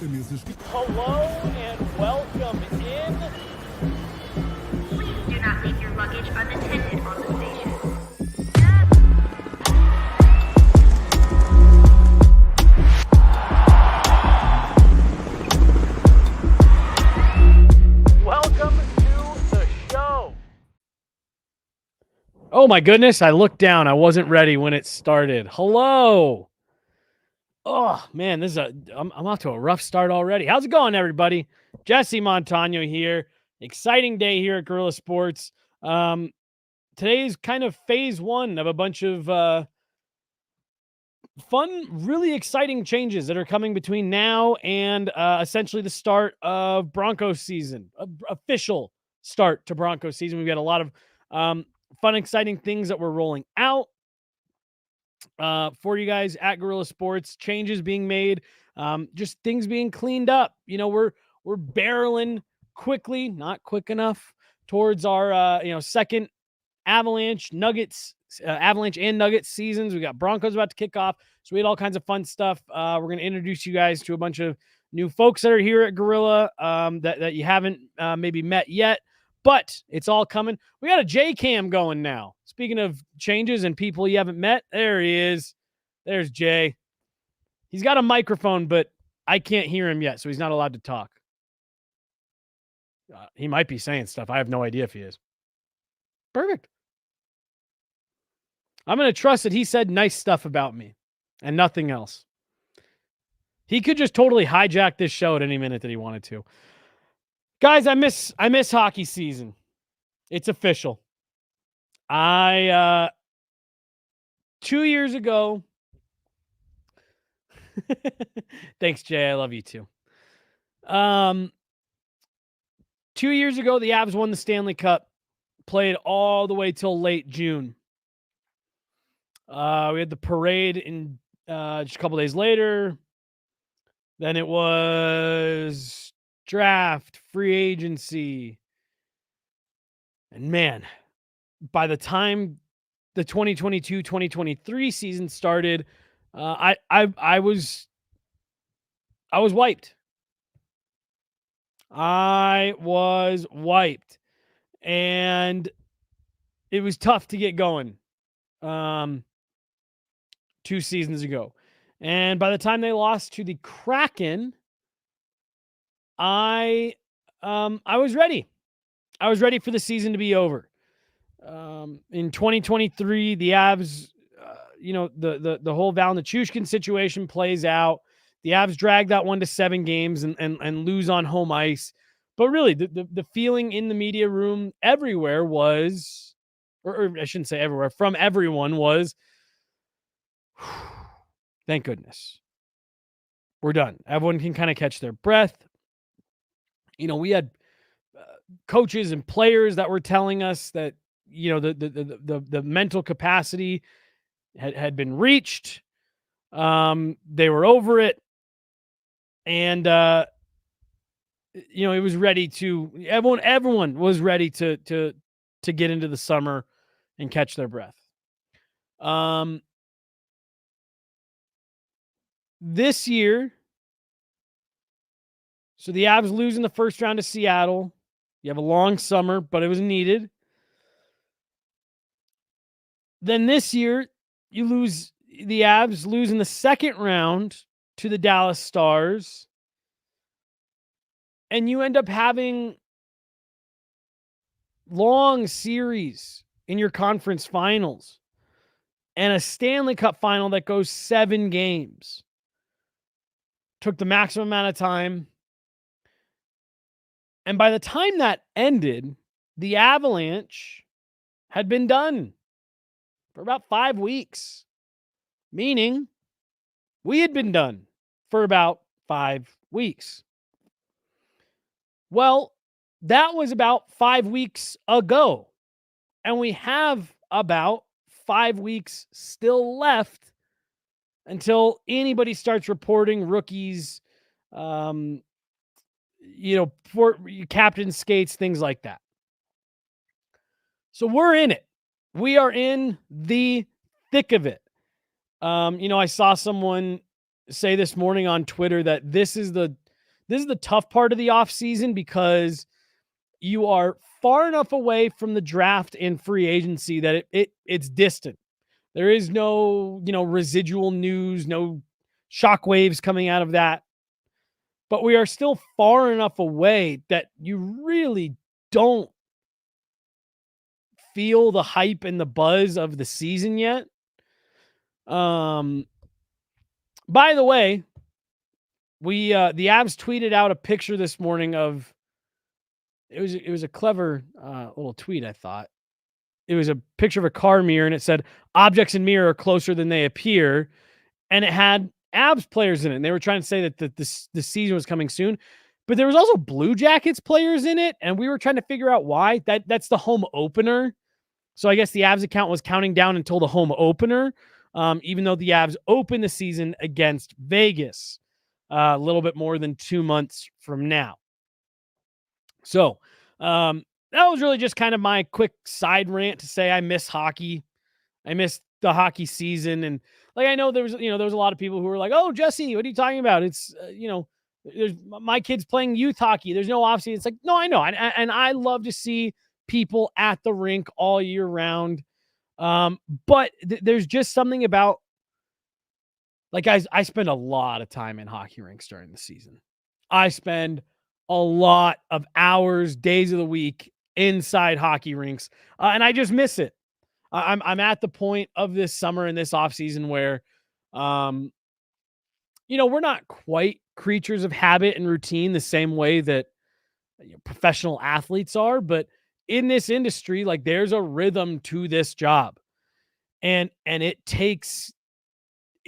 Hello and welcome in. Please do not leave your luggage unattended on the station. Welcome to the show. Oh my goodness, I looked down. I wasn't ready when it started. Hello. Oh man, I'm off to a rough start already. How's it going, everybody? Jesse Montaño here. Exciting day here at Gorilla Sports. Today's kind of phase one of a bunch of fun, really exciting changes that are coming between now and essentially the start of Broncos season, official start to Broncos season. We've got a lot of fun, exciting things that we're rolling out for you guys at Gorilla Sports. Changes being made, just things being cleaned up. You know, we're barreling quickly, not quick enough, towards our second Avalanche and Nuggets seasons. We got Broncos about to kick off, so we had all kinds of fun stuff. We're going to introduce you guys to a bunch of new folks that are here at Gorilla that you haven't maybe met yet, but it's all coming. We got a J Cam going now. Speaking of changes and people you haven't met, there he is. There's Jay. He's got a microphone, but I can't hear him yet, so he's not allowed to talk. He might be saying stuff. I have no idea if he is. Perfect. I'm going to trust that he said nice stuff about me and nothing else. He could just totally hijack this show at any minute that he wanted to. Guys, I miss hockey season. It's official. 2 years ago. Thanks, Jay. I love you too. 2 years ago, the Avs won the Stanley Cup, played all the way till late June. We had the parade in just a couple days later. Then it was draft, free agency. And man, by the time the 2022-2023 season started, I was wiped. I was wiped. And it was tough to get going 2 seasons ago. And by the time they lost to the Kraken, I was ready. I was ready for the season to be over. In 2023, the Avs, the whole VAL Nichushkin situation plays out. The Avs drag that one to 7 games and lose on home ice. But really, the feeling in the media room everywhere was, or I shouldn't say everywhere, from everyone was, thank goodness. We're done. Everyone can kind of catch their breath. You know, we had coaches and players that were telling us that, the mental capacity had been reached. They were over it. And, it was ready to, everyone was ready to get into the summer and catch their breath. This year, so the Avs lose in the first round to Seattle. You have a long summer, but it was needed. Then this year, the Avs lose in the second round to the Dallas Stars. And you end up having long series in your conference finals and a Stanley Cup final that goes 7 games. Took the maximum amount of time. And by the time that ended, the Avalanche had been done for about 5 weeks. Meaning, we had been done for about 5 weeks. Well, that was about 5 weeks ago. And we have about 5 weeks still left until anybody starts reporting rookies, for captain skates, things like that. So we're in it. We are in the thick of it. I saw someone say this morning on Twitter that this is the this is the tough part of the offseason because you are far enough away from the draft and free agency that it's distant. There is no, residual news, no shockwaves coming out of that. But we are still far enough away that you really don't feel the hype and the buzz of the season yet. By the way, the Avs tweeted out a picture this morning of it was a clever little tweet, I thought. It was a picture of a car mirror and it said objects in mirror are closer than they appear, and it had Avs players in it. And they were trying to say that the season was coming soon, but there was also Blue Jackets players in it, and we were trying to figure out why. That's the home opener. So I guess the Avs account was counting down until the home opener, even though the Avs open the season against Vegas a little bit more than 2 months from now. So that was really just kind of my quick side rant to say I miss hockey. I miss the hockey season. And like, I know there was a lot of people who were like, oh, Jesse, what are you talking about? It's, there's my kids playing youth hockey. There's no offseason. It's like, no, I know. And I love to see people at the rink all year round. But there's just something about, like, guys, I spend a lot of time in hockey rinks during the season. I spend a lot of hours, days of the week inside hockey rinks. And I just miss it. I'm at the point of this summer and this offseason where, we're not quite creatures of habit and routine the same way that professional athletes are, but in this industry, like, there's a rhythm to this job. And it takes,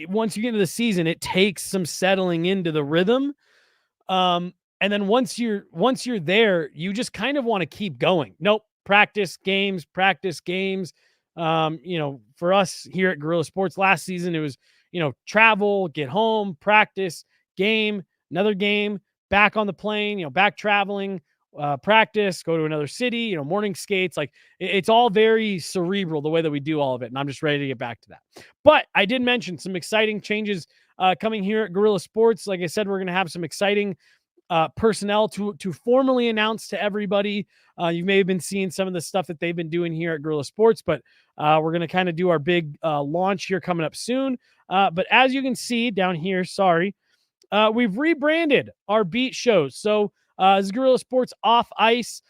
once you get into the season, it takes some settling into the rhythm. And then once you're there, you just kind of want to keep going. Nope. Practice games. For us here at Guerrilla Sports last season, it was, travel, get home, practice, game, another game, back on the plane, back traveling, practice, go to another city, morning skates. Like, it's all very cerebral the way that we do all of it. And I'm just ready to get back to that. But I did mention some exciting changes coming here at Guerrilla Sports. Like I said, we're going to have some exciting personnel to formally announce to everybody. You may have been seeing some of the stuff that they've been doing here at Guerrilla Sports, but we're going to kind of do our big launch here coming up soon. But as you can see down here, we've rebranded our beat shows. So this is Guerrilla Sports Off Ice.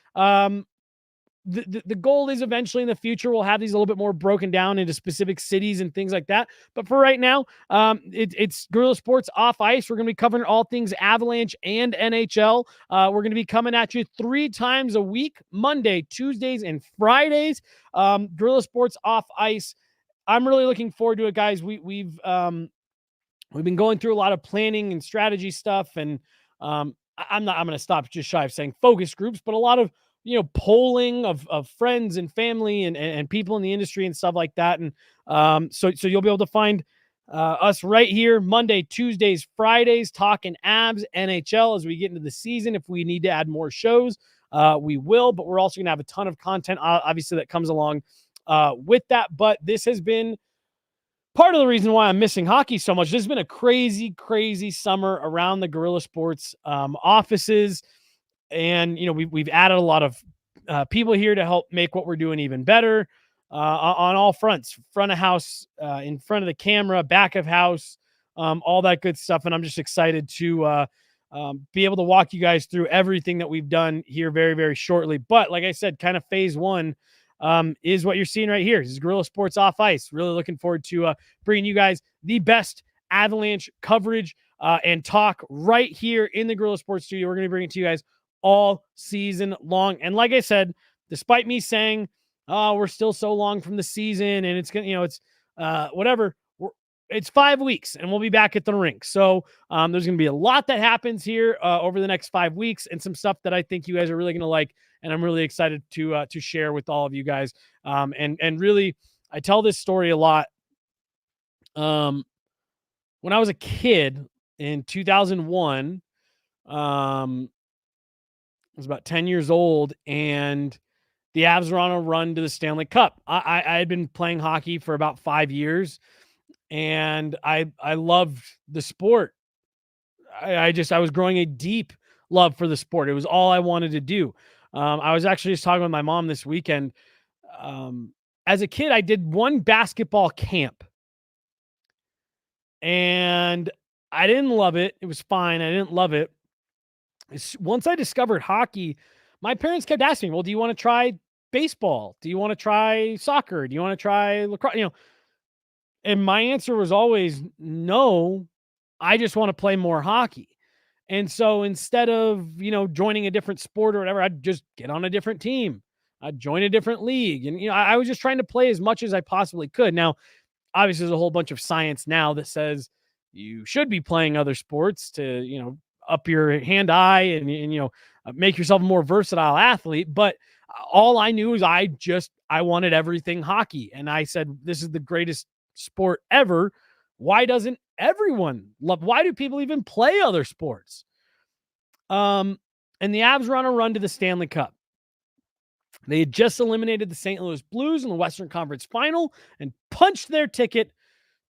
The goal is eventually in the future, we'll have these a little bit more broken down into specific cities and things like that. But for right now, it's Guerrilla Sports Off Ice. We're going to be covering all things Avalanche and NHL. We're going to be coming at you 3 times a week, Monday, Tuesdays, and Fridays. Guerrilla Sports Off Ice. I'm really looking forward to it, guys. We've been going through a lot of planning and strategy stuff, and I'm going to stop just shy of saying focus groups, but a lot of, polling of friends and family and people in the industry and stuff like that. And so you'll be able to find us right here, Monday, Tuesdays, Fridays, talking Avs, NHL as we get into the season. If we need to add more shows, we will, but we're also going to have a ton of content, obviously, that comes along with that. But this has been part of the reason why I'm missing hockey so much. This has been a crazy, crazy summer around the Guerrilla Sports offices. And, we've added a lot of people here to help make what we're doing even better on all fronts, front of house, in front of the camera, back of house, all that good stuff. And I'm just excited to be able to walk you guys through everything that we've done here very, very shortly. But like I said, kind of phase one is what you're seeing right here. This is Guerrilla Sports Off Ice. Really looking forward to bringing you guys the best Avalanche coverage and talk right here in the Guerrilla Sports studio. We're going to bring it to you guys all season long. And like I said, despite me saying, oh, we're still so long from the season and it's going to, it's whatever. It's 5 weeks and we'll be back at the rink. So there's going to be a lot that happens here over the next 5 weeks and some stuff that I think you guys are really going to like. And I'm really excited to share with all of you guys. And really, I tell this story a lot. When I was a kid in 2001, I was about 10 years old, and the Avs were on a run to the Stanley Cup. I had been playing hockey for about 5 years, and I loved the sport. I was growing a deep love for the sport. It was all I wanted to do. I was actually just talking with my mom this weekend. As a kid, I did one basketball camp and I didn't love it. It was fine. I didn't love it. Once I discovered hockey, my parents kept asking me, well, do you want to try baseball? Do you want to try soccer? Do you want to try lacrosse? And my answer was always no. I just want to play more hockey. And so instead of, joining a different sport or whatever, I'd just get on a different team. I'd join a different league. And, I was just trying to play as much as I possibly could. Now, obviously, there's a whole bunch of science now that says you should be playing other sports to, up your hand-eye and make yourself a more versatile athlete. But all I knew is I wanted everything hockey. And I said, this is the greatest sport ever. Why doesn't everyone love? Why do people even play other sports? And the Avs were on a run to the Stanley Cup. They had just eliminated the St. Louis Blues in the Western Conference Final and punched their ticket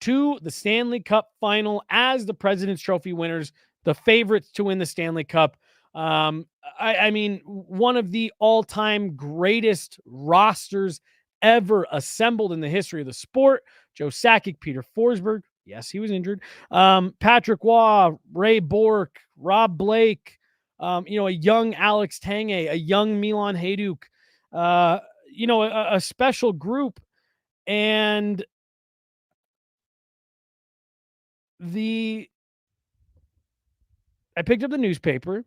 to the Stanley Cup Final as the President's Trophy winners, the favorites to win the Stanley Cup. I mean, one of the all-time greatest rosters ever assembled in the history of the sport. Joe Sakic, Peter Forsberg. Yes, he was injured. Patrick Waugh, Ray Bourque, Rob Blake, a young Alex Tanguay, a young Milan Hajduk, a special group. And I picked up the newspaper,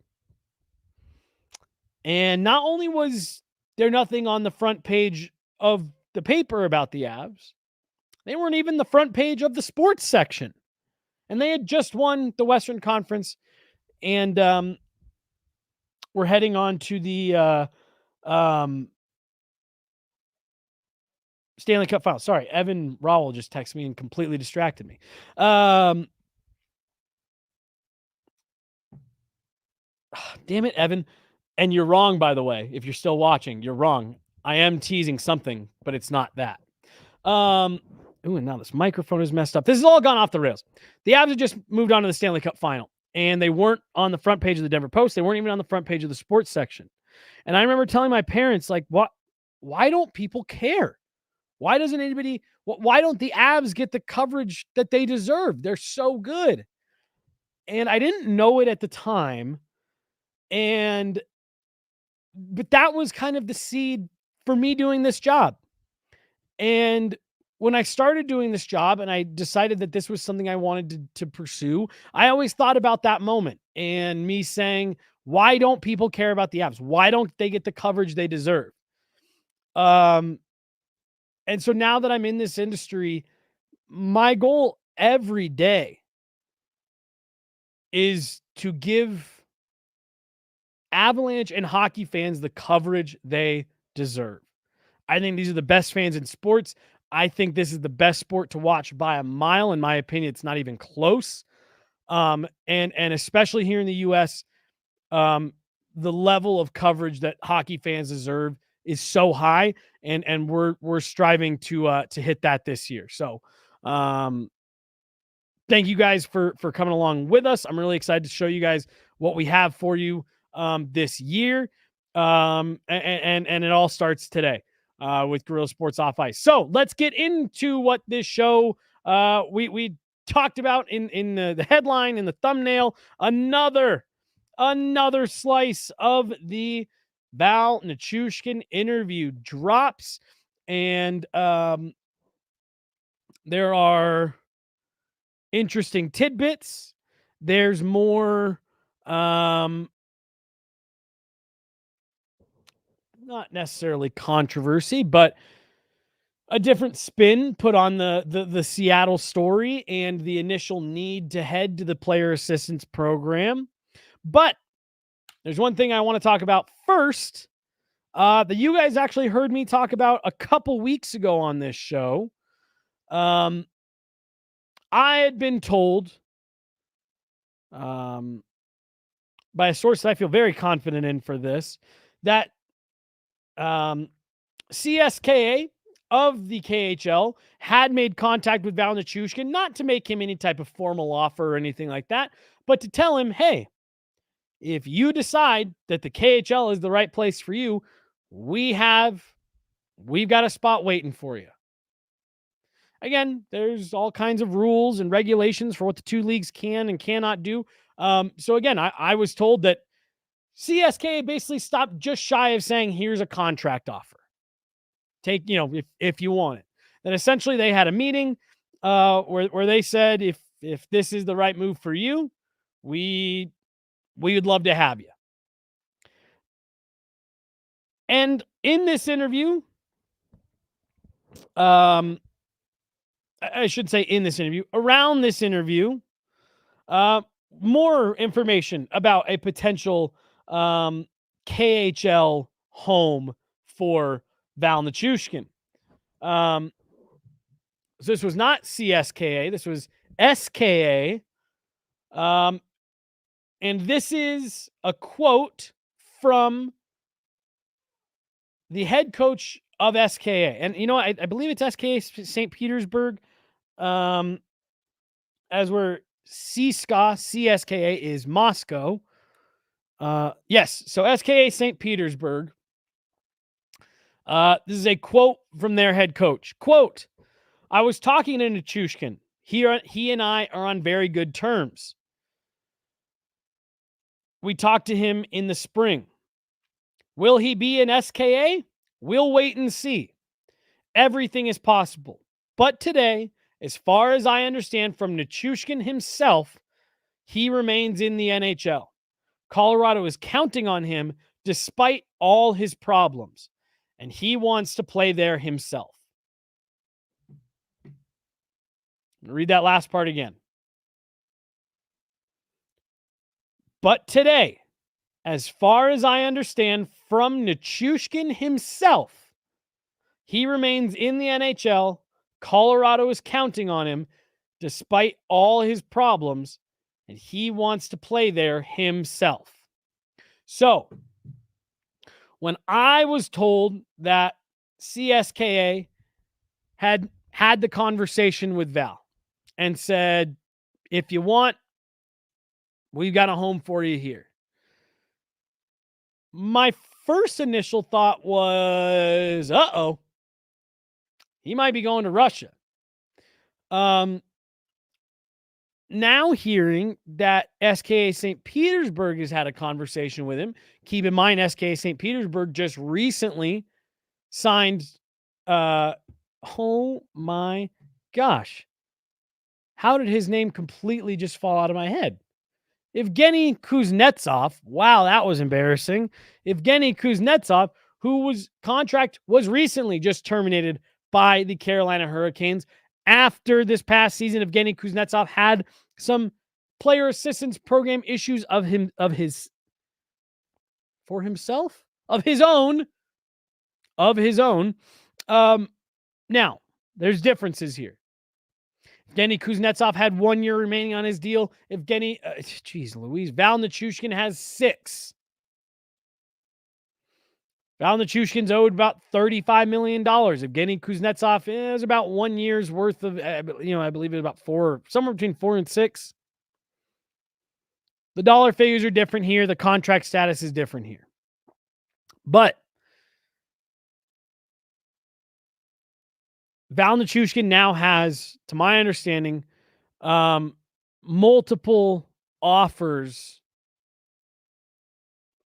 and not only was there nothing on the front page of the paper about the Avs, they weren't even the front page of the sports section. And they had just won the Western Conference and we're heading on to the Stanley Cup Final. Sorry, Evan Rowell just texted me and completely distracted me. Damn it, Evan. And you're wrong, by the way. If you're still watching, you're wrong. I am teasing something, but it's not that. Ooh, and now this microphone is messed up. This has all gone off the rails. The Avs have just moved on to the Stanley Cup Final, and they weren't on the front page of the Denver Post. They weren't even on the front page of the sports section. And I remember telling my parents, like, why don't people care? Why don't the Avs get the coverage that they deserve? They're so good. And I didn't know it at the time. But that was kind of the seed for me doing this job. And when I started doing this job and I decided that this was something I wanted to pursue, I always thought about that moment and me saying, why don't people care about the Avs? Why don't they get the coverage they deserve? And so now that I'm in this industry, my goal every day is to give Avalanche and hockey fans the coverage they deserve. I think these are the best fans in sports. I think this is the best sport to watch by a mile. In my opinion, it's not even close. And especially here in the U.S., the level of coverage that hockey fans deserve is so high, and we're striving to hit that this year. So, thank you guys for coming along with us. I'm really excited to show you guys what we have for you this year. And it all starts today. With Guerrilla Sports Off Ice. So let's get into what this show we talked about in the headline, in the thumbnail. Another slice of the Val Nichushkin interview drops, and there are interesting tidbits. There's more not necessarily controversy, but a different spin put on the Seattle story and the initial need to head to the player assistance program. But there's one thing I want to talk about first that you guys actually heard me talk about a couple weeks ago on this show. I had been told by a source that I feel very confident in for this, that CSKA of the KHL had made contact with Val Nichushkin, not to make him any type of formal offer or anything like that, but to tell him, hey, if you decide that the KHL is the right place for you, we've got a spot waiting for you. Again, there's all kinds of rules and regulations for what the two leagues can and cannot do. So again, I was told that CSKA basically stopped just shy of saying, here's a contract offer. Take, if you want it. Then essentially they had a meeting where they said, if this is the right move for you, we would love to have you. And in this interview, I should say in this interview, around this interview, more information about a potential KHL home for Val Nichushkin. So this was not CSKA. This was SKA. And this is a quote from the head coach of SKA. And, I believe it's SKA St. Petersburg. As we're CSKA is Moscow. Yes. So SKA St. Petersburg. This is a quote from their head coach. Quote, I was talking to Nichushkin. He and I are on very good terms. We talked to him in the spring. Will he be an SKA? We'll wait and see. Everything is possible. But today, as far as I understand from Nichushkin himself, he remains in the NHL. Colorado is counting on him despite all his problems, and he wants to play there himself. I'm going to read that last part again. But today, as far as I understand from Nichushkin himself, he remains in the NHL. Colorado is counting on him despite all his problems, and he wants to play there himself. So, when I was told that CSKA had the conversation with Val and said, if you want, we've got a home for you here. My first initial thought was, he might be going to Russia. Now hearing that SKA St. Petersburg has had a conversation with him. Keep in mind, SKA St. Petersburg just recently signed, oh my gosh. How did his name completely just fall out of my head? Evgeny Kuznetsov. Wow, that was embarrassing. Evgeny Kuznetsov, whose contract was recently just terminated by the Carolina Hurricanes. After this past season, Evgeny Kuznetsov had some player assistance program issues of his own. Now, there's differences here. Evgeny Kuznetsov had 1 year remaining on his deal. Val Nichushkin has 6. Val Nichushkin's owed about $35 million. Evgeny Kuznetsov is about 1 year's worth of, I believe it's about 4, somewhere between 4 and 6. The dollar figures are different here. The contract status is different here. But Val Nichushkin now has, to my understanding, multiple offers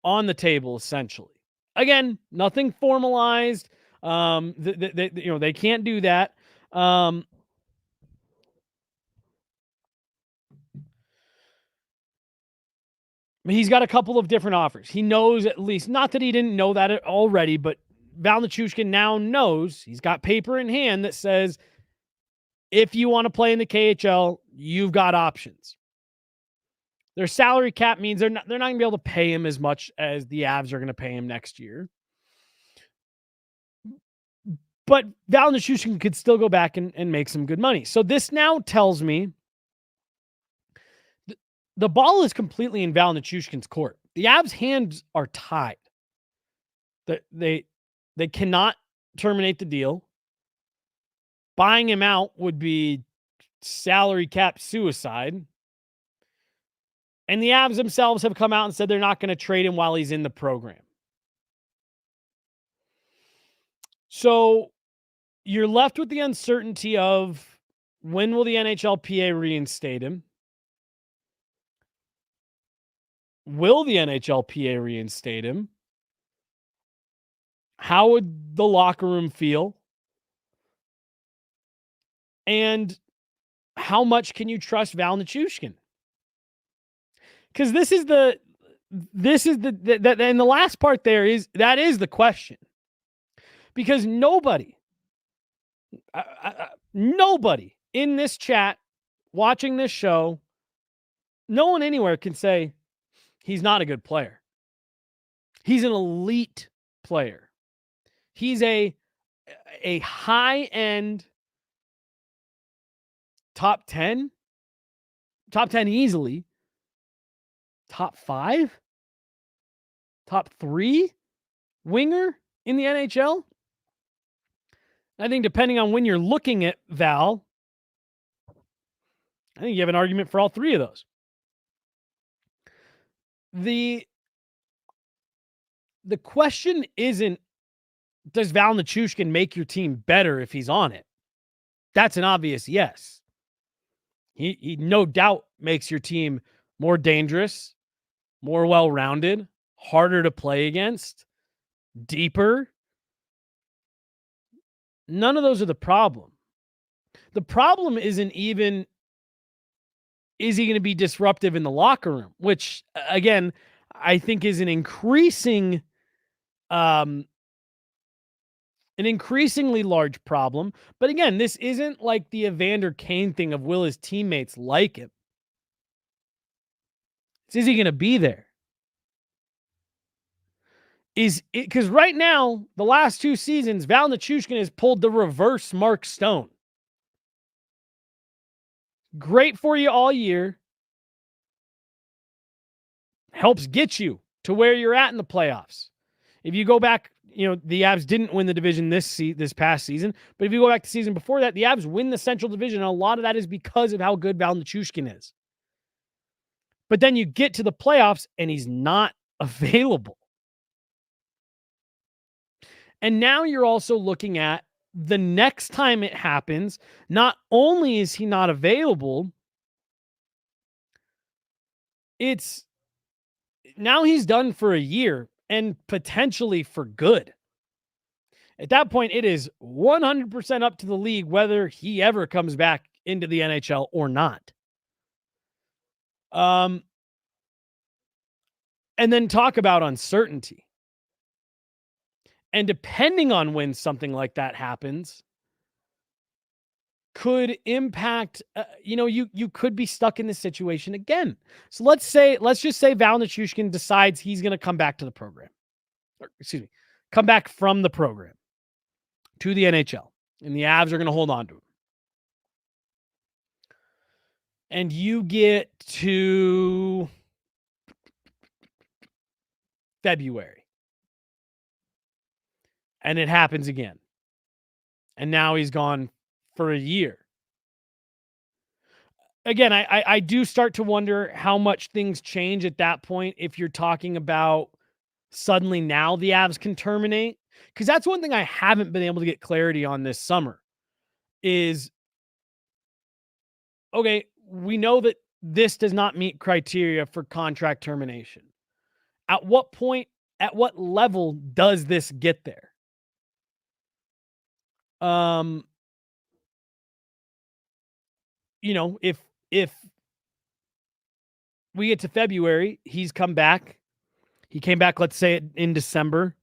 on the table, essentially. Again, nothing formalized. They can't do that. But he's got a couple of different offers. He knows, at least, not that he didn't know that already, but Val Nichushkin now knows, he's got paper in hand that says, if you want to play in the KHL, you've got options. Their salary cap means they're not going to be able to pay him as much as the Avs are going to pay him next year. But Val Nichushkin could still go back and make some good money. So this now tells me the ball is completely in Val Nichushkin's court. The Avs' hands are tied. They cannot terminate the deal. buying him out would be salary cap suicide. And the Avs themselves have come out and said they're not going to trade him while he's in the program. So you're left with the uncertainty of when will the NHLPA reinstate him? Will the NHLPA reinstate him? How would the locker room feel? And how much can you trust Val Nichushkin? Because this is the and the last part there is that is the question. Because nobody in this chat, watching this show, no one anywhere can say he's not a good player. He's an elite player. He's a high-end top 10 easily, top 5, top 3 winger in the NHL. I think depending on when you're looking at Val, I think you have an argument for all 3 of those. The question isn't, does Val Nichushkin make your team better if he's on it? That's an obvious yes. He no doubt makes your team more dangerous, more well-rounded, harder to play against, deeper. None of those are the problem. The problem isn't even, is he going to be disruptive in the locker room? Which, again, I think is an increasingly large problem. But again, this isn't like the Evander Kane thing of will his teammates like him. Is he going to be there? Because right now, the last 2 seasons, Val Nichushkin has pulled the reverse Mark Stone. Great for you all year. Helps get you to where you're at in the playoffs. If you go back, the Avs didn't win the division this past season, but if you go back to the season before that, the Avs win the Central Division, and a lot of that is because of how good Val Nichushkin is. But then you get to the playoffs, and he's not available. And now you're also looking at the next time it happens, not only is he not available, it's now he's done for a year and potentially for good. At that point, it is 100% up to the league whether he ever comes back into the NHL or not. And then talk about uncertainty. And depending on when something like that happens, could impact, you could be stuck in this situation again. So let's just say Val Nichushkin decides he's going to come back to the program. Come back from the program to the NHL. And the Avs are going to hold on to him. And you get to February. And it happens again. And now he's gone for a year. Again, I do start to wonder how much things change at that point if you're talking about suddenly now the Avs can terminate. Because that's one thing I haven't been able to get clarity on this summer is, okay, we know that this does not meet criteria for contract termination. At what point, at what level does this get there? If we get to February, he's come back. He came back, let's say in December.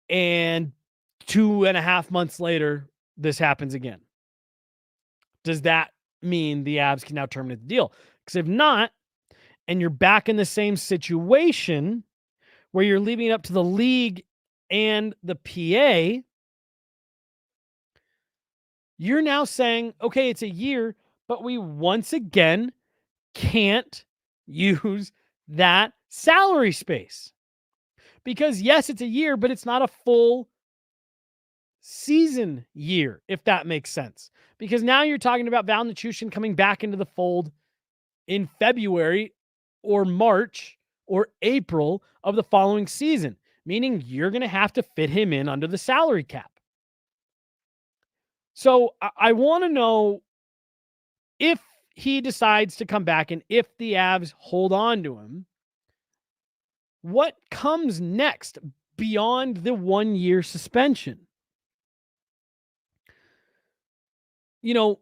And 2.5 months later, this happens again. Does that mean the Avs can now terminate the deal? Because if not, and you're back in the same situation where you're leaving it up to the league and the PA, you're now saying, okay, it's a year, but we once again can't use that salary space. Because yes, it's a year, but it's not a full season year, if that makes sense. Because now you're talking about Val Nichushkin coming back into the fold in February or March or April of the following season, meaning you're going to have to fit him in under the salary cap. So I want to know if he decides to come back and if the Avs hold on to him, what comes next beyond the 1-year suspension? You know,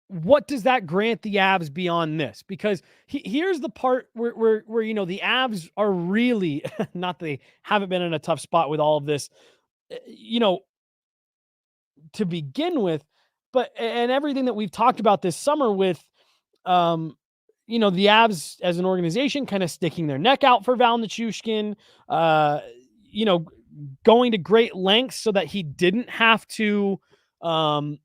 what does that grant the Avs beyond this? Because here's the part where the Avs are really, not that they haven't been in a tough spot with all of this, to begin with, and everything that we've talked about this summer with, the Avs as an organization kind of sticking their neck out for Val Nichushkin, going to great lengths so that he didn't have to, come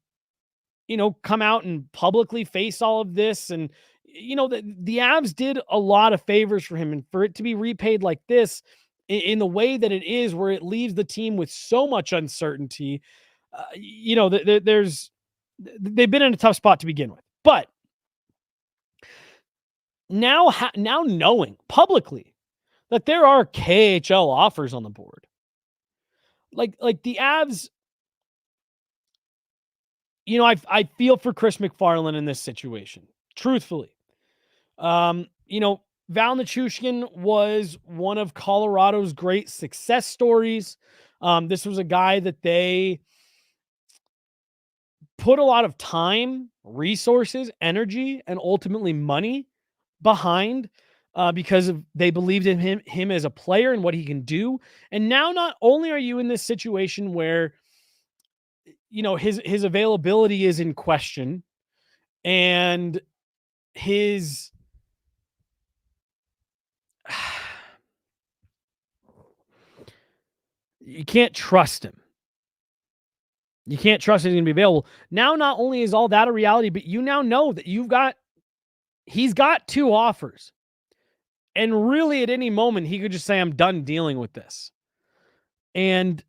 out and publicly face all of this. And, the Avs did a lot of favors for him, and for it to be repaid like this in the way that it is, where it leaves the team with so much uncertainty, they've been in a tough spot to begin with. But now knowing publicly that there are KHL offers on the board, like the Avs, I feel for Chris McFarland in this situation, truthfully. Val Nichushkin was one of Colorado's great success stories. This was a guy that they put a lot of time, resources, energy, and ultimately money behind because they believed in him as a player and what he can do. And now not only are you in this situation where his availability is in question and his you can't trust him. You can't trust he's going to be available. Now, not only is all that a reality, but you now know that he's got 2 offers. And really at any moment, he could just say, I'm done dealing with this, and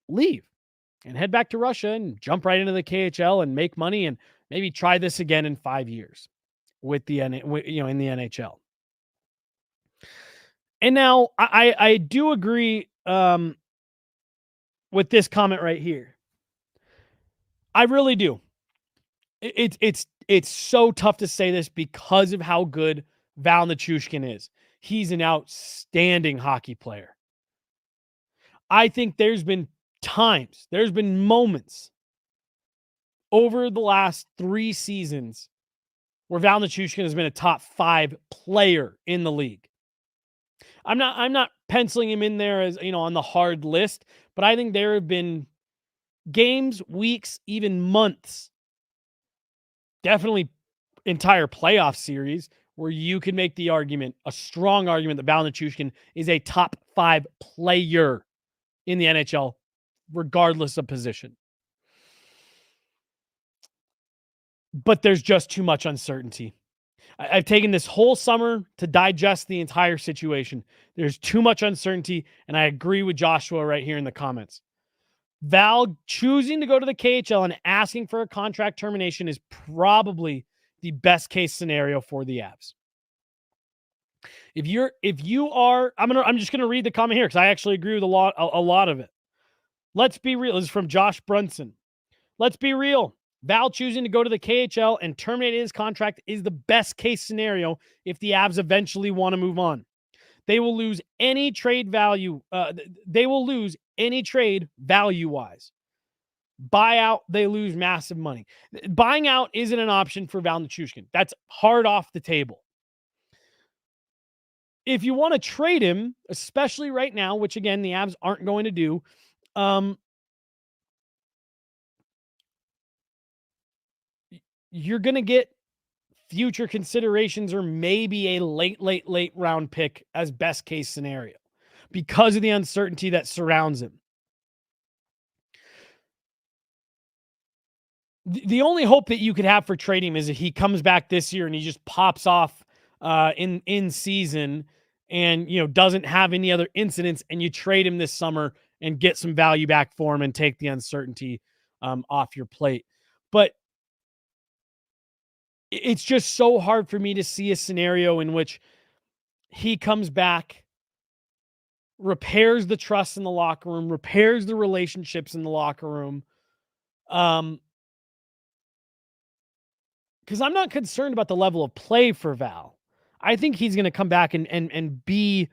leave and head back to Russia and jump right into the KHL and make money and maybe try this again in 5 years with in the NHL. And now I do agree with this comment right here. I really do. It's so tough to say this because of how good Val Nichushkin is. He's an outstanding hockey player. I think there's been moments over the last 3 seasons where Val Nichushkin has been a top 5 player in the league. I'm not penciling him in there as, on the hard list, but I think there have been games, weeks, even months, definitely entire playoff series, where you can make the argument, a strong argument, that Val Nichushkin is a top 5 player in the NHL, regardless of position. But there's just too much uncertainty. I've taken this whole summer to digest the entire situation. There's too much uncertainty, and I agree with Joshua right here in the comments. Val choosing to go to the KHL and asking for a contract termination is probably the best case scenario for the Avs. I'm just going to read the comment here because I actually agree with a lot of it. Let's be real. This is from Josh Brunson. Let's be real. Val choosing to go to the KHL and terminate his contract is the best case scenario if the Avs eventually want to move on. They will lose any trade value. Value-wise. Buyout, they lose massive money. Buying out isn't an option for Val Nichushkin. That's hard off the table. If you want to trade him, especially right now, which again, the Avs aren't going to do, you're going to get future considerations or maybe a late round pick as best case scenario because of the uncertainty that surrounds him. The only hope that you could have for trading him is if he comes back this year and he just pops off in season and, doesn't have any other incidents, and you trade him this summer and get some value back for him and take the uncertainty off your plate. But it's just so hard for me to see a scenario in which he comes back, repairs the trust in the locker room, repairs the relationships in the locker room. Because I'm not concerned about the level of play for Val. I think he's going to come back and be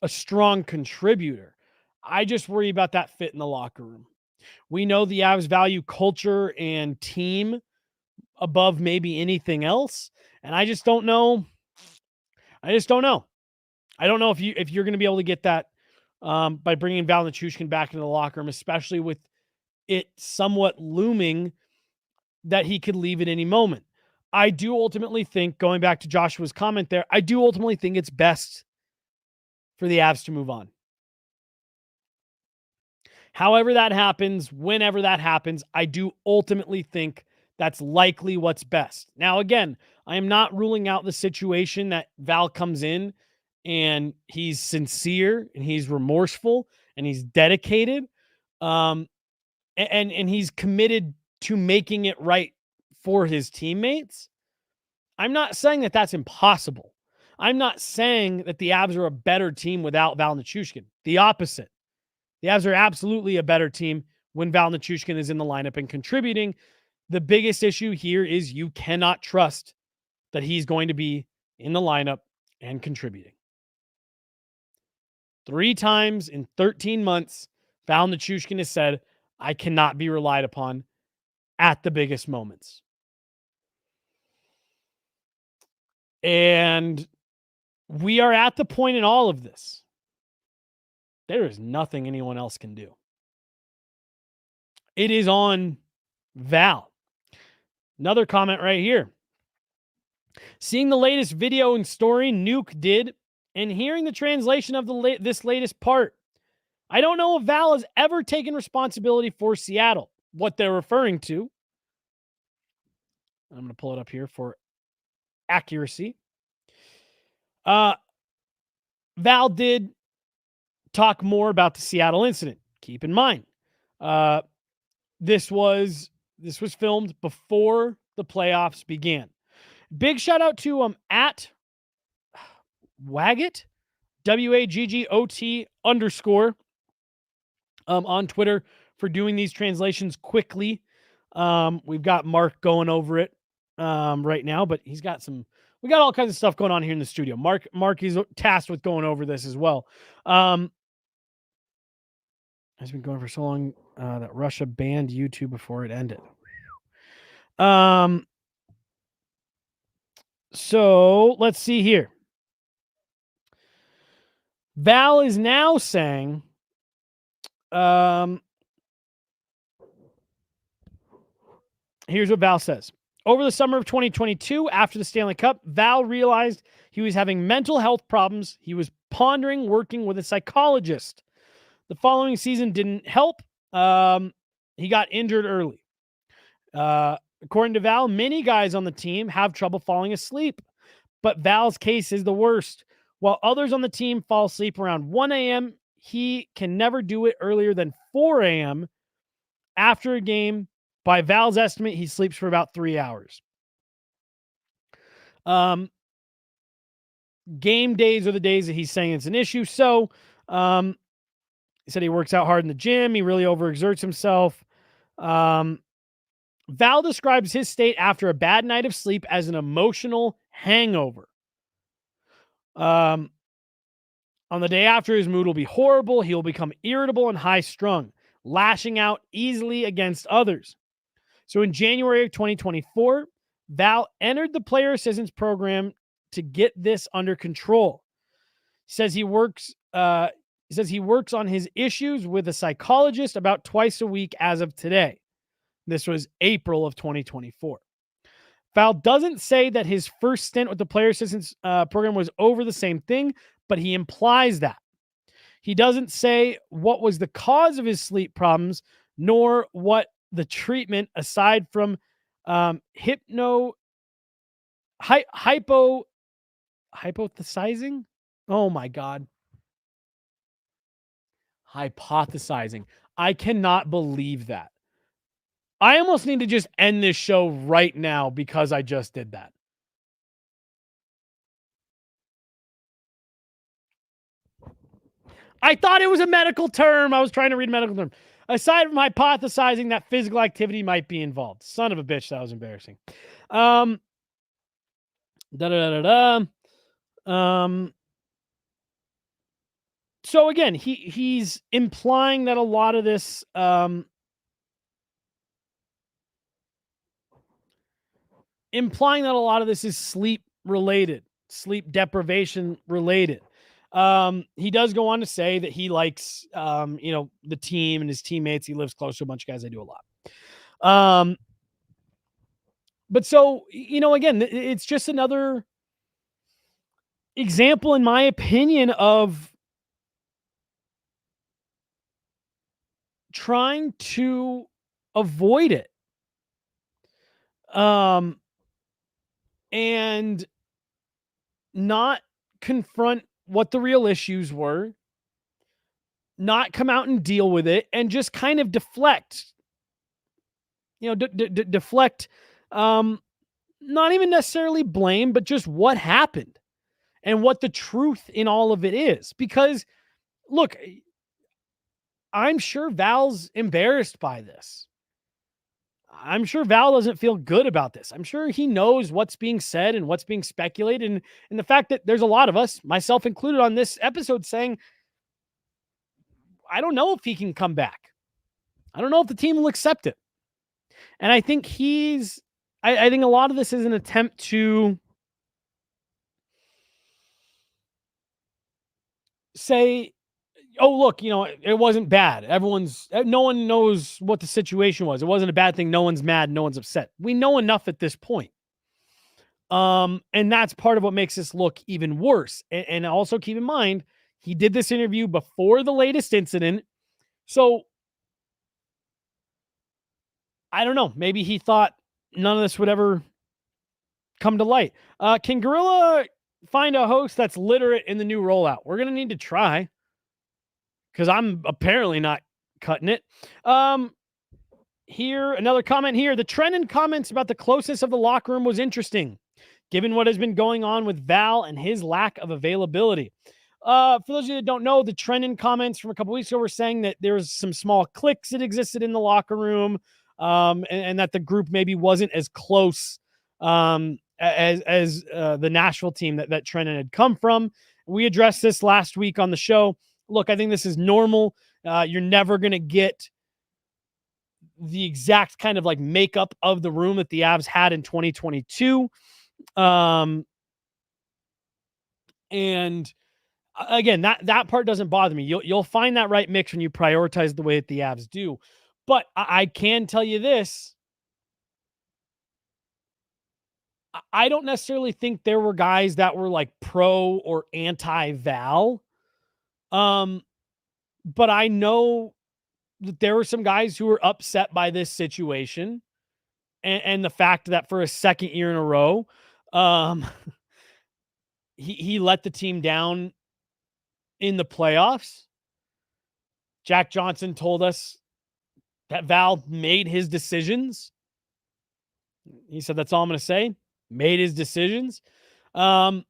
a strong contributor. I just worry about that fit in the locker room. We know the Avs value culture and team above maybe anything else. And I just don't know. I don't know if you're going to be able to get that by bringing Val Nichushkin back into the locker room, especially with it somewhat looming that he could leave at any moment. I do ultimately think, going back to Joshua's comment there, I do ultimately think it's best for the Avs to move on. However that happens, whenever that happens, I do ultimately think that's likely what's best. Now, again, I am not ruling out the situation that Val comes in and he's sincere and he's remorseful and he's dedicated, and he's committed to making it right for his teammates. I'm not saying that that's impossible. I'm not saying that the Avs are a better team without Val Nichushkin. The opposite. The Avs are absolutely a better team when Val Nichushkin is in the lineup and contributing. The biggest issue here is you cannot trust that he's going to be in the lineup and contributing. 3 times in 13 months, Val Nichushkin has said, I cannot be relied upon at the biggest moments. And we are at the point in all of this. There is nothing anyone else can do. It is on Val. Another comment right here. Seeing the latest video and story Nuke did and hearing the translation of this latest part, I don't know if Val has ever taken responsibility for Seattle, what they're referring to. I'm going to pull it up here for accuracy. Val did talk more about the Seattle incident. Keep in mind, this was filmed before the playoffs began. Big shout out to at Waggett, WAGGOT _, on Twitter for doing these translations quickly. We've got Mark going over it right now, but we got all kinds of stuff going on here in the studio. Mark is tasked with going over this as well. Has been going for so long that Russia banned YouTube before it ended. So let's see here. Val is now saying, here's what Val says. Over the summer of 2022, after the Stanley Cup, Val realized he was having mental health problems. He was pondering working with a psychologist. The following season didn't help. He got injured early. According to Val, many guys on the team have trouble falling asleep, but Val's case is the worst. While others on the team fall asleep around 1 a.m., he can never do it earlier than 4 a.m. After a game, by Val's estimate, he sleeps for about 3 hours. Game days are the days that he's saying it's an issue. So he said he works out hard in the gym. He really overexerts himself. Val describes his state after a bad night of sleep as an emotional hangover. On the day after, his mood will be horrible. He will become irritable and high-strung, lashing out easily against others. So in January of 2024, Val entered the player assistance program to get this under control. He says he works on his issues with a psychologist about twice a week as of today. This was April of 2024. Val doesn't say that his first stint with the player assistance program was over the same thing, but he implies that. He doesn't say what was the cause of his sleep problems, nor what the treatment aside from hypothesizing. Oh my God. Hypothesizing. I cannot believe that. I almost need to just end this show right now because I just did that. I thought it was a medical term. I was trying to read a medical term. Aside from hypothesizing that physical activity might be involved. Son of a bitch, that was embarrassing. So again, he's implying that a lot of this is sleep related, sleep deprivation related. He does go on to say that he likes the team and his teammates. He lives close to a bunch of guys I do a lot. But so, again, it's just another example, in my opinion, of trying to avoid it. And not confront what the real issues were, not come out and deal with it, and just kind of deflect. Deflect, not even necessarily blame, but just what happened and what the truth in all of it is. Because, look, I'm sure Val's embarrassed by this. I'm sure Val doesn't feel good about this. I'm sure he knows what's being said and what's being speculated. And the fact that there's a lot of us, myself included, on this episode saying, I don't know if he can come back. I don't know if the team will accept it. And I think I think a lot of this is an attempt to say, oh, look, it wasn't bad. No one knows what the situation was. It wasn't a bad thing. No one's mad. No one's upset. We know enough at this point. And that's part of what makes this look even worse. And also keep in mind, he did this interview before the latest incident. So I don't know. Maybe he thought none of this would ever come to light. Can Gorilla find a host that's literate in the new rollout? We're going to need to try, because I'm apparently not cutting it. Here, another comment here. The trend in comments about the closeness of the locker room was interesting, given what has been going on with Val and his lack of availability. For those of you that don't know, the trend in comments from a couple weeks ago were saying that there was some small cliques that existed in the locker room, and that the group maybe wasn't as close as the Nashville team that Trennan had come from. We addressed this last week on the show. Look, I think this is normal. You're never going to get the exact kind of like makeup of the room that the Avs had in 2022. And again, that part doesn't bother me. You'll find that right mix when you prioritize the way that the Avs do. But I can tell you this. I don't necessarily think there were guys that were like pro or anti-Val. But I know that there were some guys who were upset by this situation and the fact that for a second year in a row, he let the team down in the playoffs. Jack Johnson told us that Val made his decisions. He said, that's all I'm going to say. Made his decisions. And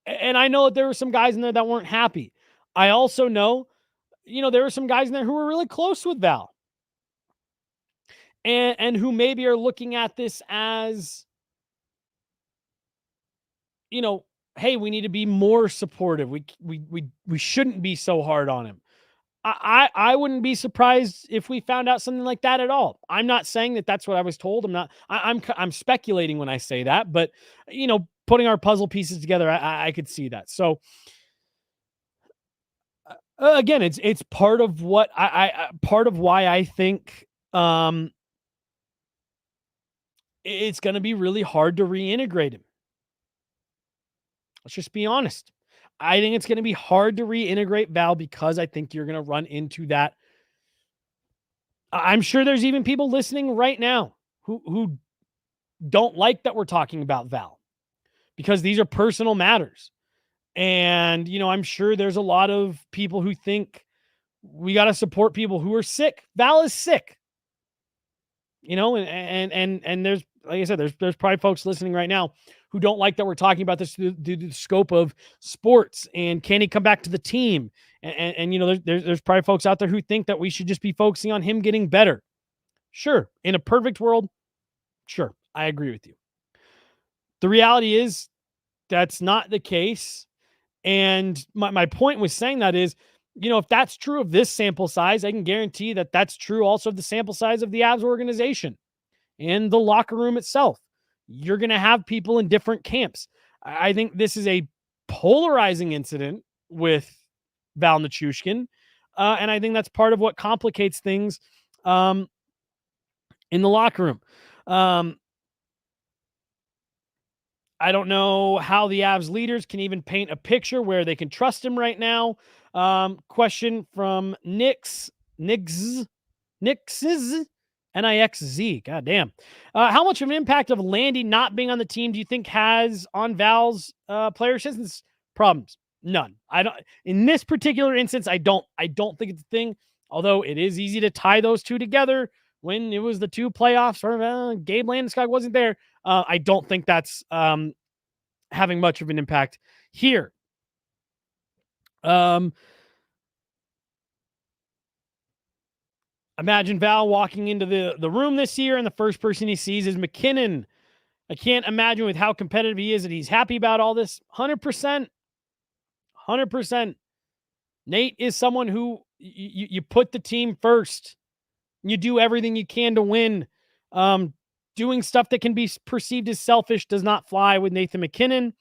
I know that there were some guys in there that weren't happy. I also know, there were some guys in there who were really close with Val. And who maybe are looking at this as, hey, we need to be more supportive. We shouldn't be so hard on him. I wouldn't be surprised if we found out something like that at all. I'm not saying that that's what I was told. I'm speculating when I say that, but putting our puzzle pieces together, I could see that. So again, it's part of what part of why I think it's going to be really hard to reintegrate him. Let's just be honest. I think it's going to be hard to reintegrate Val because I think you're going to run into that. I'm sure there's even people listening right now who don't like that we're talking about Val because these are personal matters. And, I'm sure there's a lot of people who think we got to support people who are sick. Val is sick. And there's, like I said, there's probably folks listening right now who don't like that we're talking about this through the scope of sports and can he come back to the team? And there's probably folks out there who think that we should just be focusing on him getting better. Sure. In a perfect world, sure. I agree with you. The reality is that's not the case. And my point with saying that is, if that's true of this sample size, I can guarantee that that's true also of the sample size of the Avs organization and the locker room itself. You're going to have people in different camps. I think this is a polarizing incident with Val Nichushkin. And I think that's part of what complicates things in the locker room. I don't know how the Avs leaders can even paint a picture where they can trust him right now. Question from Nix's, Nix's, Nixz. God damn. How much of an impact of Landy not being on the team do you think has on Val's player assistance problems? None. I don't. In this particular instance, I don't think it's a thing. Although it is easy to tie those two together when it was the two playoffs or Gabe Landeskog wasn't there. I don't think that's having much of an impact here. Imagine Val walking into the room this year and the first person he sees is McKinnon. I can't imagine with how competitive he is that he's happy about all this. 100%. 100%. Nate is someone who you put the team first. You do everything you can to win. Doing stuff that can be perceived as selfish does not fly with Nathan McKinnon.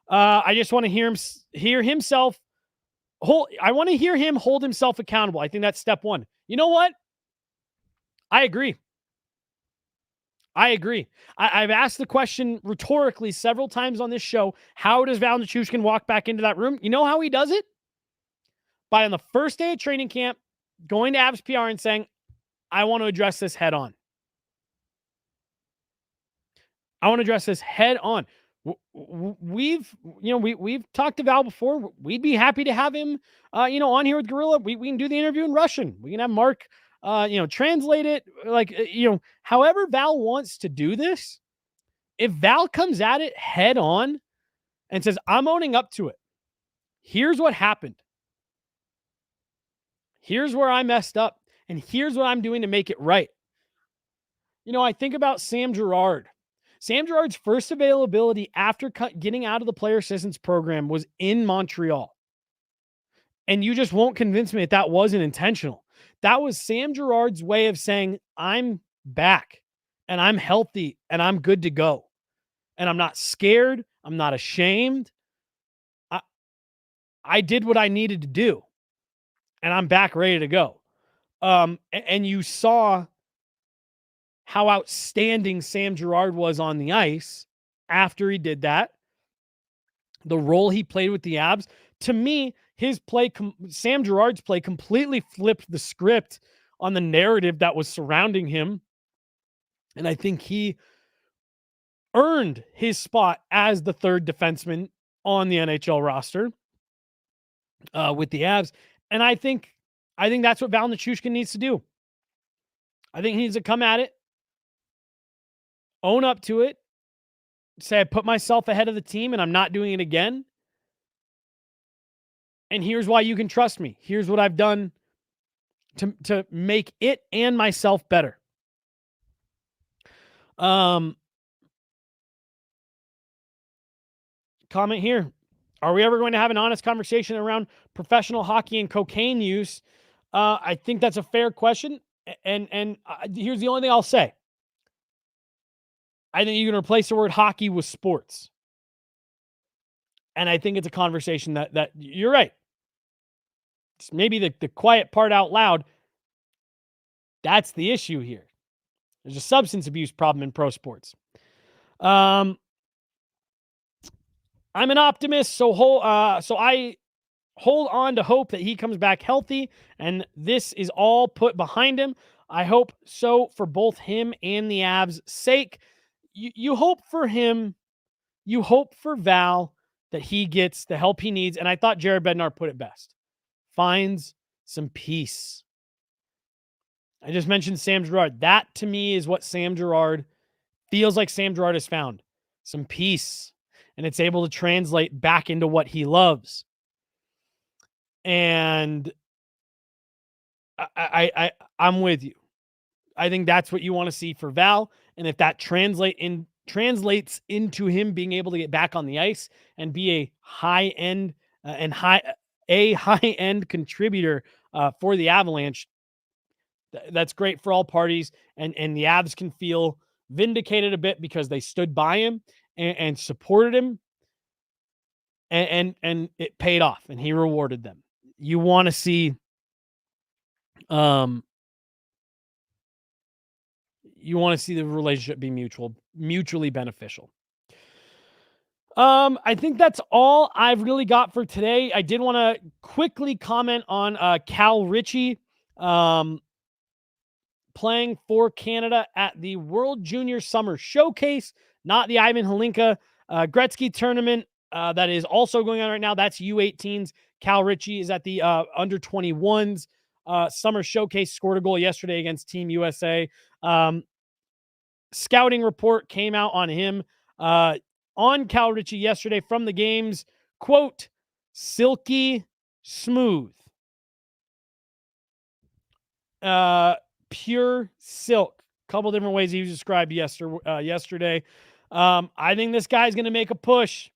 I just want to hear himself. I want to hear him hold himself accountable. I think that's step one. You know what? I agree. I've asked the question rhetorically several times on this show. How does Val Nichushkin walk back into that room? You know how he does it? By on the first day of training camp, going to Avs PR and saying, I want to address this head on. We've talked to Val before. We'd be happy to have him, on here with Gorilla. We can do the interview in Russian. We can have Mark, translate it. However Val wants to do this. If Val comes at it head on and says, I'm owning up to it. Here's what happened. Here's where I messed up. And here's what I'm doing to make it right. I think about Sam Girard. Sam Girard's first availability after getting out of the player assistance program was in Montreal. And you just won't convince me that wasn't intentional. That was Sam Girard's way of saying, I'm back and I'm healthy and I'm good to go. And I'm not scared. I'm not ashamed. I did what I needed to do and I'm back ready to go. And you saw how outstanding Sam Girard was on the ice after he did that. The role he played with the Avs. To me, his play, Sam Girard's play completely flipped the script on the narrative that was surrounding him. And I think he earned his spot as the third defenseman on the NHL roster with the Avs. And I think that's what Val Nichushkin needs to do. I think he needs to come at it, own up to it, say I put myself ahead of the team and I'm not doing it again. And here's why you can trust me. Here's what I've done to make it and myself better. Comment here. Are we ever going to have an honest conversation around professional hockey and cocaine use? I think that's a fair question. And here's the only thing I'll say. I think you can replace the word hockey with sports. And I think it's a conversation that you're right. It's maybe the quiet part out loud. That's the issue here. There's a substance abuse problem in pro sports. I'm an optimist, so I hold on to hope that he comes back healthy and this is all put behind him. I hope so for both him and the Avs' sake. You hope for him. You hope for Val. that he gets the help he needs. And I thought Jared Bednar put it best. Finds some peace. I just mentioned Sam Girard. That to me is what Sam Girard feels like. Sam Girard has found some peace, and it's able to translate back into what he loves. And I'm with you. I think that's what you want to see for Val. And if that translates into him being able to get back on the ice and be a high-end high-end contributor for the Avalanche, that's great for all parties. And the Avs can feel vindicated a bit because they stood by him and supported him. And it paid off, and he rewarded them. You want to see the relationship be mutually beneficial. I think that's all I've really got for today. I did want to quickly comment on Cal Ritchie playing for Canada at the World Junior Summer Showcase, not the Ivan Hlinka Gretzky tournament that is also going on right now. That's U18s. Cal Ritchie is at the under 21s Summer Showcase, scored a goal yesterday against Team USA. Scouting report came out on him on Cal Ritchie yesterday from the games. Quote, silky smooth. Pure silk. Couple different ways he was described yesterday. I think this guy's going to make a push.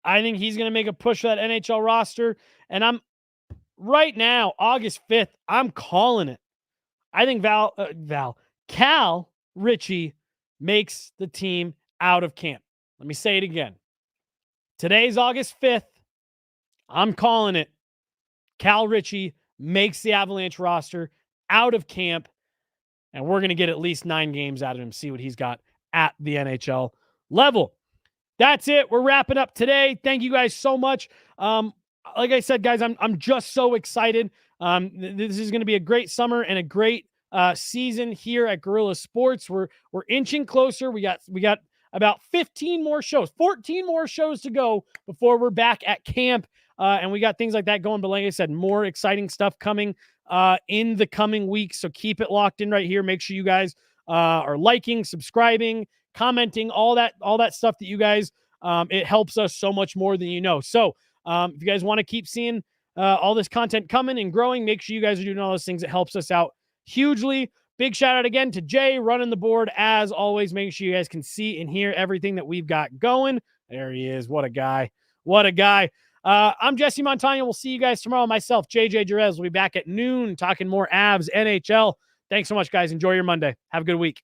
I think he's going to make a push for that NHL roster. And I'm right now, August 5th, I'm calling it. I think Cal Ritchie makes the team out of camp. Let me say it again. Today's August 5th. I'm calling it. Cal Ritchie makes the Avalanche roster out of camp, and we're going to get at least 9 games out of him, see what he's got at the NHL level. That's it. We're wrapping up today. Thank you guys so much. Like I said, guys, I'm just so excited. This is going to be a great summer and a great season here at Guerrilla Sports. We're inching closer. We got about 14 more shows to go before we're back at camp. And we got things like that going. But like I said, more exciting stuff coming in the coming weeks. So keep it locked in right here. Make sure you guys are liking, subscribing, commenting, all that stuff that you guys, it helps us so much more than you know. So if you guys want to keep seeing all this content coming and growing, make sure you guys are doing all those things. It helps us out hugely. Big shout out again to Jay running the board. As always, make sure you guys can see and hear everything that we've got going. There he is. What a guy. I'm Jesse Montaño. We'll see you guys tomorrow. Myself, JJ Jerez, will be back at noon talking more Avs NHL. Thanks so much, guys. Enjoy your Monday. Have a good week.